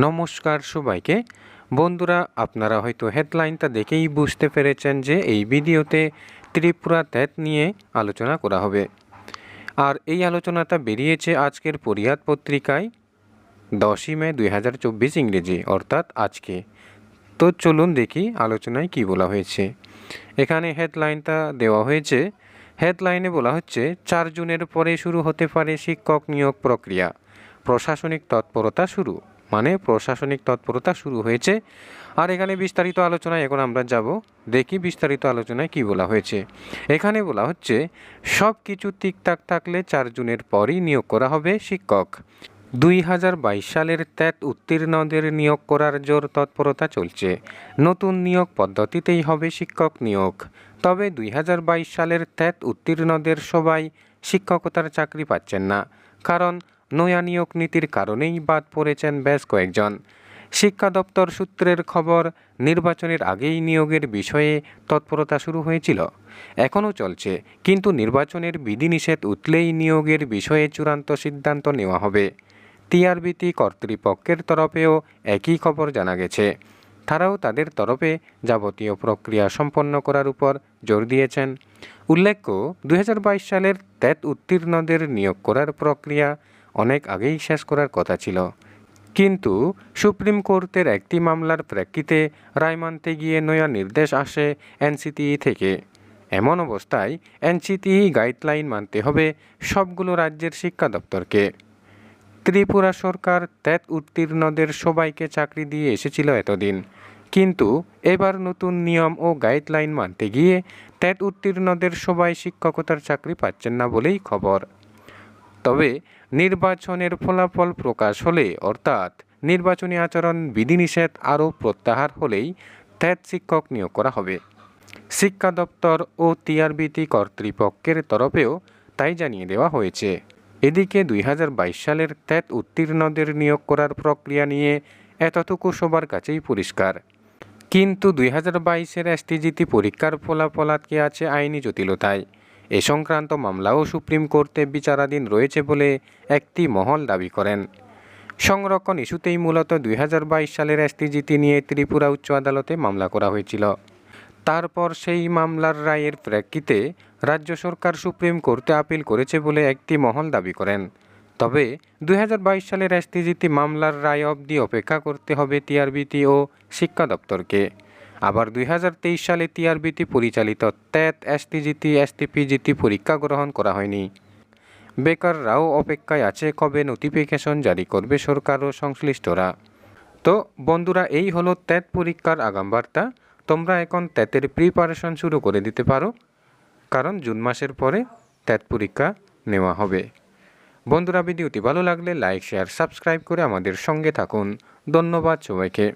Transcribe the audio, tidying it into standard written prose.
নমস্কার সবাইকে। বন্ধুরা, আপনারা হয়তো হেডলাইনটা দেখেই বুঝতে পেরেছেন যে এই ভিডিওতে ত্রিপুরা ত্যাট নিয়ে আলোচনা করা হবে। আর এই আলোচনাটা বেরিয়েছে আজকের পরিহাদ পত্রিকায় 10ই মে 2024 ইংরেজি, অর্থাৎ আজকে। তো চলুন দেখি আলোচনায় কি বলা হয়েছে। এখানে হেডলাইনটা দেওয়া হয়েছে। হেডলাইনে বলা হচ্ছে 4 জুনের পরে শুরু হতে পারে শিক্ষক নিয়োগ প্রক্রিয়া, প্রশাসনিক তৎপরতা শুরু। মানে প্রশাসনিক তৎপরতা শুরু হয়েছে। আর এখানে বিস্তারিত আলোচনায় এখন আমরা যাব, দেখি বিস্তারিত আলোচনায় কি বলা হয়েছে। এখানে বলা হচ্ছে সব কিছু ঠিকঠাক থাকলে 4 জুনের পরই নিয়োগ করা হবে শিক্ষক। 2022 সালের ত্যাট উত্তীর্ণদের নিয়োগ করার জোর তৎপরতা চলছে। নতুন নিয়োগ পদ্ধতিতেই হবে শিক্ষক নিয়োগ। তবে 2022 সালের ত্যাট উত্তীর্ণদের সবাই শিক্ষকতার চাকরি পাচ্ছেন না, কারণ নয়া নিয়োগ নীতির কারণেই বাদ পড়েছেন বেশ কয়েকজন। শিক্ষা দপ্তর সূত্রের খবর, নির্বাচনের আগেই নিয়োগের বিষয়ে তৎপরতা শুরু হয়েছিল, এখনও চলছে, কিন্তু নির্বাচনের বিধিনিষেধ উঠলেই নিয়োগের বিষয়ে চূড়ান্ত সিদ্ধান্ত নেওয়া হবে। টিআরবিটি কর্তৃপক্ষের তরফেও একই খবর জানা গেছে। তারাও তাদের তরফে যাবতীয় প্রক্রিয়া সম্পন্ন করার উপর জোর দিয়েছেন। উল্লেখ্য, 2022 সালের ত্যাট উত্তীর্ণদের নিয়োগ করার প্রক্রিয়া অনেক আগেই শেষ করার কথা ছিল, কিন্তু সুপ্রিম কোর্টের একটি মামলার প্রেক্ষিতে রায় মানতে গিয়ে নয়া নির্দেশ আসে এনসিটিই থেকে। এমন অবস্থায় এনসিটিই গাইডলাইন মানতে হবে সবগুলো রাজ্যের শিক্ষা দপ্তরকে। ত্রিপুরা সরকার ত্যাট উত্তীর্ণদের সবাইকে চাকরি দিয়ে এসেছিল এতদিন, কিন্তু এবার নতুন নিয়ম ও গাইডলাইন মানতে গিয়ে ত্যাট উত্তীর্ণদের সবাই শিক্ষকতার চাকরি পাচ্ছেন না বলেই খবর। তবে নির্বাচনের ফলাফল প্রকাশ হলে, অর্থাৎ নির্বাচনী আচরণ বিধিনিষেধ আরও প্রত্যাহার হলেই ত্যাট শিক্ষক নিয়োগ করা হবে। শিক্ষা দপ্তর ও টিআরবিটি কর্তৃপক্ষের তরফেও তাই জানিয়ে দেওয়া হয়েছে। এদিকে 2022 সালের ত্যাট উত্তীর্ণদের নিয়োগ করার প্রক্রিয়া নিয়ে এতটুকু সবার কাছেই পরিষ্কার, কিন্তু 2022-এর এসটিজিটি পরীক্ষার ফলাফল আটকে আছে আইনি জটিলতায়। এ সংক্রান্ত মামলাও সুপ্রিম কোর্টে বিচারাধীন রয়েছে বলে একটি মহল দাবি করেন। সংরক্ষণ ইস্যুতেই মূলত 2022 সালের এসটিজিটি নিয়ে ত্রিপুরা উচ্চ আদালতে মামলা করা হয়েছিল। তারপর সেই মামলার রায়ের প্রেক্ষিতে রাজ্য সরকার সুপ্রিম কোর্টে আপিল করেছে বলে একটি মহল দাবি করেন। তবে 2022 সালের এসটিজিটি মামলার রায় অবধি অপেক্ষা করতে হবে টিআরবিটি ও শিক্ষা দপ্তরকে। আবার 2023 সালে টিআরবিটি পরিচালিত ত্যাট, এসটিজিটি, এসটিপিজিটি পরীক্ষা গ্রহণ করা হয়নি। বেকাররাও অপেক্ষায় আছে কবে নোটিফিকেশন জারি করবে সরকার ও সংশ্লিষ্টরা। তো বন্ধুরা, এই হলো ত্যাট পরীক্ষার আগাম বার্তা। তোমরা এখন ত্যাটের প্রিপারেশন শুরু করে দিতে পারো, কারণ জুন মাসের পরে ত্যাট পরীক্ষা নেওয়া হবে। বন্ধুরা, ভিডিওটি ভালো লাগলে লাইক, শেয়ার, সাবস্ক্রাইব করে আমাদের সঙ্গে থাকুন। ধন্যবাদ সবাইকে।